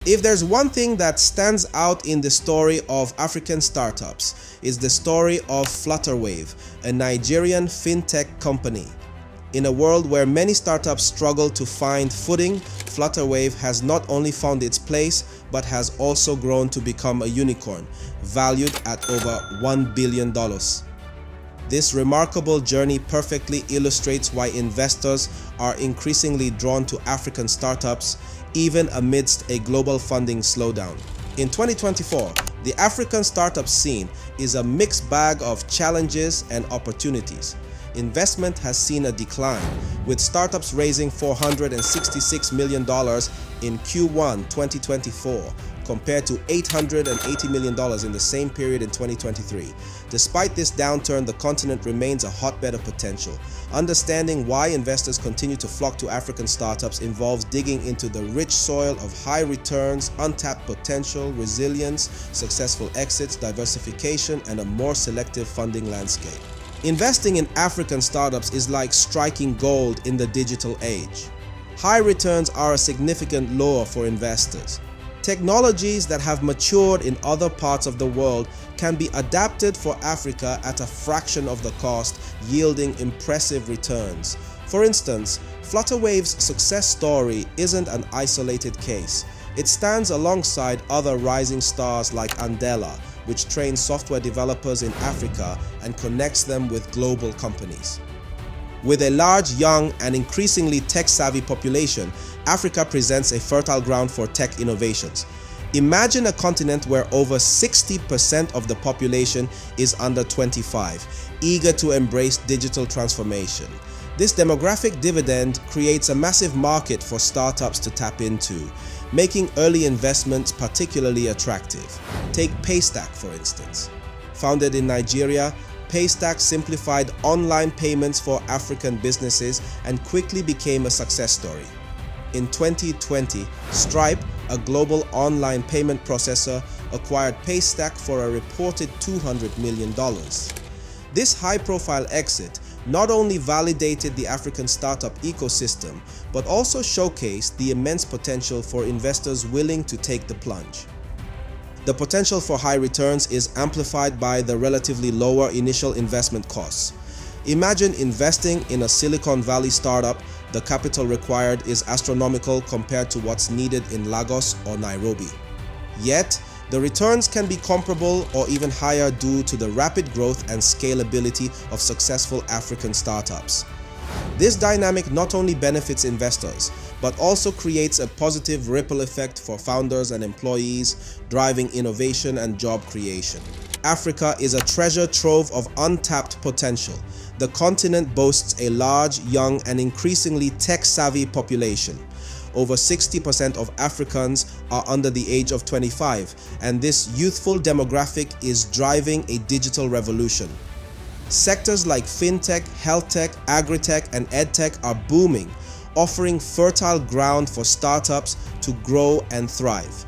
If there's one thing that stands out in the story of African startups, is the story of Flutterwave, a Nigerian fintech company. In a world where many startups struggle to find footing, Flutterwave has not only found its place, but has also grown to become a unicorn, valued at over $1 billion. This remarkable journey perfectly illustrates why investors are increasingly drawn to African startups, even amidst a global funding slowdown. In 2024, the African startup scene is a mixed bag of challenges and opportunities. Investment has seen a decline, with startups raising $466 million in Q1 2024 compared to $880 million in the same period in 2023. Despite this downturn, the continent remains a hotbed of potential. Understanding why investors continue to flock to African startups involves digging into the rich soil of high returns, untapped potential, resilience, successful exits, diversification, and a more selective funding landscape. Investing in African startups is like striking gold in the digital age. High returns are a significant lure for investors. Technologies that have matured in other parts of the world can be adapted for Africa at a fraction of the cost, yielding impressive returns. For instance, Flutterwave's success story isn't an isolated case. It stands alongside other rising stars like Andela, which trains software developers in Africa and connects them with global companies. With a large, young, and increasingly tech-savvy population, Africa presents a fertile ground for tech innovations. Imagine a continent where over 60% of the population is under 25, eager to embrace digital transformation. This demographic dividend creates a massive market for startups to tap into, making early investments particularly attractive. Take Paystack, for instance. Founded in Nigeria, Paystack simplified online payments for African businesses and quickly became a success story. In 2020, Stripe, a global online payment processor, acquired Paystack for a reported $200 million. This high-profile exit not only validated the African startup ecosystem, but also showcased the immense potential for investors willing to take the plunge. The potential for high returns is amplified by the relatively lower initial investment costs. Imagine investing in a Silicon Valley startup. The capital required is astronomical compared to what's needed in Lagos or Nairobi. Yet, the returns can be comparable or even higher due to the rapid growth and scalability of successful African startups. This dynamic not only benefits investors, but also creates a positive ripple effect for founders and employees, driving innovation and job creation. Africa is a treasure trove of untapped potential. The continent boasts a large, young, and increasingly tech-savvy population. Over 60% of Africans are under the age of 25, and this youthful demographic is driving a digital revolution. Sectors like fintech, health tech, agri-tech, and edtech are booming, offering fertile ground for startups to grow and thrive.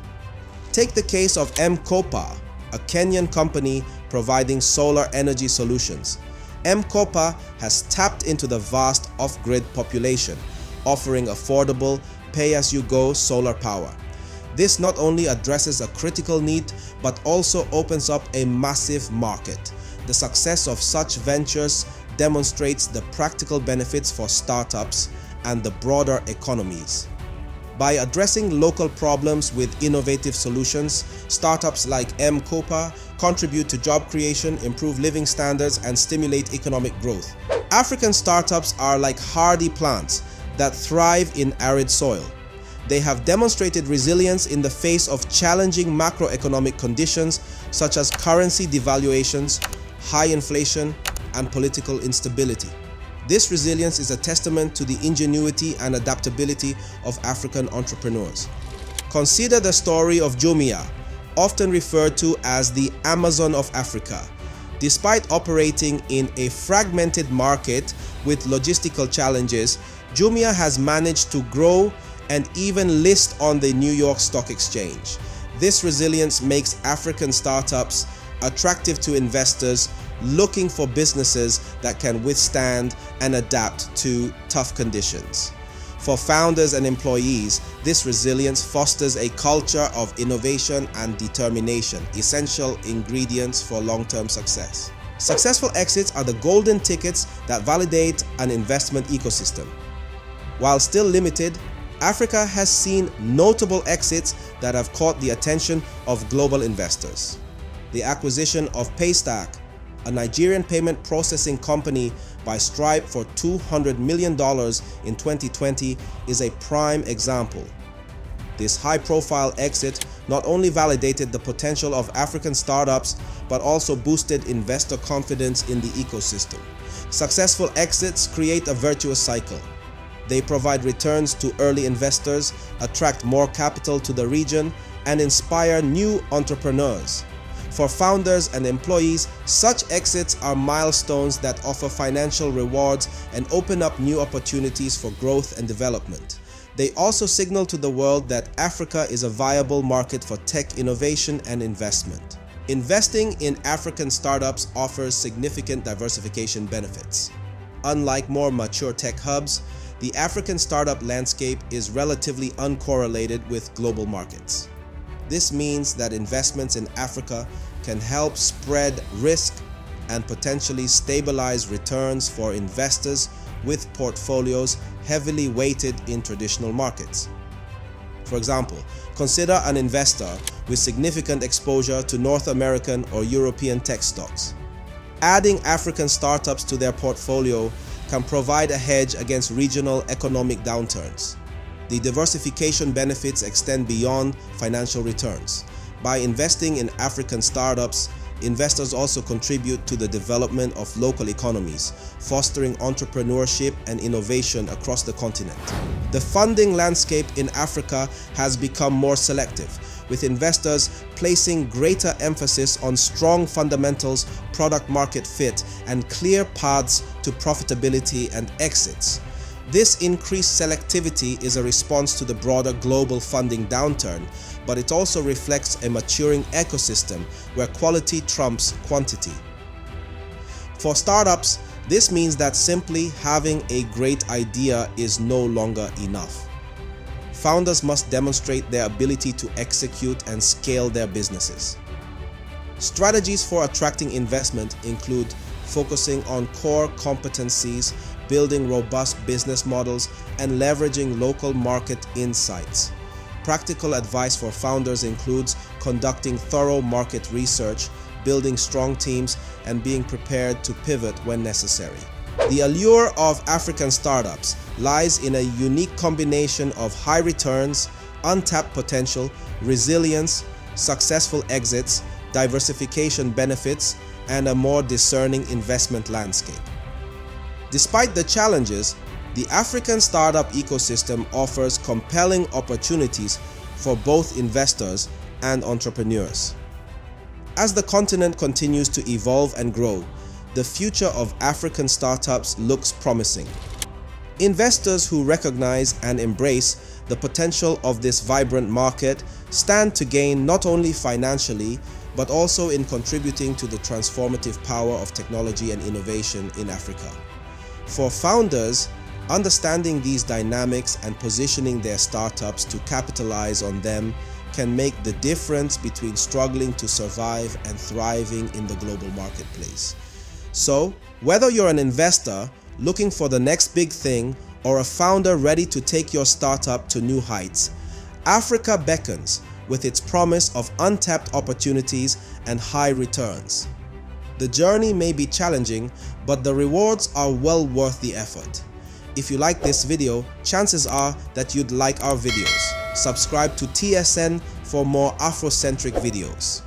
Take the case of M-Kopa, a Kenyan company providing solar energy solutions. M-Kopa has tapped into the vast off-grid population, offering affordable, pay-as-you-go solar power. This not only addresses a critical need, but also opens up a massive market. The success of such ventures demonstrates the practical benefits for startups and the broader economies. By addressing local problems with innovative solutions, startups like M-Kopa contribute to job creation, improve living standards, and stimulate economic growth. African startups are like hardy plants that thrive in arid soil. They have demonstrated resilience in the face of challenging macroeconomic conditions such as currency devaluations, high inflation, and political instability. This resilience is a testament to the ingenuity and adaptability of African entrepreneurs. Consider the story of Jumia, often referred to as the Amazon of Africa. Despite operating in a fragmented market with logistical challenges, Jumia has managed to grow and even list on the New York Stock Exchange. This resilience makes African startups attractive to investors looking for businesses that can withstand and adapt to tough conditions. For founders and employees, this resilience fosters a culture of innovation and determination, essential ingredients for long-term success. Successful exits are the golden tickets that validate an investment ecosystem. While still limited, Africa has seen notable exits that have caught the attention of global investors. The acquisition of Paystack, a Nigerian payment processing company, by Stripe for $200 million in 2020 is a prime example. This high-profile exit not only validated the potential of African startups, but also boosted investor confidence in the ecosystem. Successful exits create a virtuous cycle. They provide returns to early investors, attract more capital to the region, and inspire new entrepreneurs. For founders and employees, such exits are milestones that offer financial rewards and open up new opportunities for growth and development. They also signal to the world that Africa is a viable market for tech innovation and investment. Investing in African startups offers significant diversification benefits. Unlike more mature tech hubs, the African startup landscape is relatively uncorrelated with global markets. This means that investments in Africa can help spread risk and potentially stabilize returns for investors with portfolios heavily weighted in traditional markets. For example, consider an investor with significant exposure to North American or European tech stocks. Adding African startups to their portfolio can provide a hedge against regional economic downturns. The diversification benefits extend beyond financial returns. By investing in African startups, investors also contribute to the development of local economies, fostering entrepreneurship and innovation across the continent. The funding landscape in Africa has become more selective, with investors placing greater emphasis on strong fundamentals, product market fit, and clear paths to profitability and exits. This increased selectivity is a response to the broader global funding downturn, but it also reflects a maturing ecosystem where quality trumps quantity. For startups, this means that simply having a great idea is no longer enough. Founders must demonstrate their ability to execute and scale their businesses. Strategies for attracting investment include focusing on core competencies, building robust business models, and leveraging local market insights. Practical advice for founders includes conducting thorough market research, building strong teams, and being prepared to pivot when necessary. The allure of African startups lies in a unique combination of high returns, untapped potential, resilience, successful exits, diversification benefits, and a more discerning investment landscape. Despite the challenges, the African startup ecosystem offers compelling opportunities for both investors and entrepreneurs. As the continent continues to evolve and grow, the future of African startups looks promising. Investors who recognize and embrace the potential of this vibrant market stand to gain not only financially, but also in contributing to the transformative power of technology and innovation in Africa. For founders, understanding these dynamics and positioning their startups to capitalize on them can make the difference between struggling to survive and thriving in the global marketplace. So, whether you're an investor looking for the next big thing or a founder ready to take your startup to new heights, Africa beckons with its promise of untapped opportunities and high returns. The journey may be challenging, but the rewards are well worth the effort. If you like this video, chances are that you'd like our videos. Subscribe to TSN for more Afrocentric videos.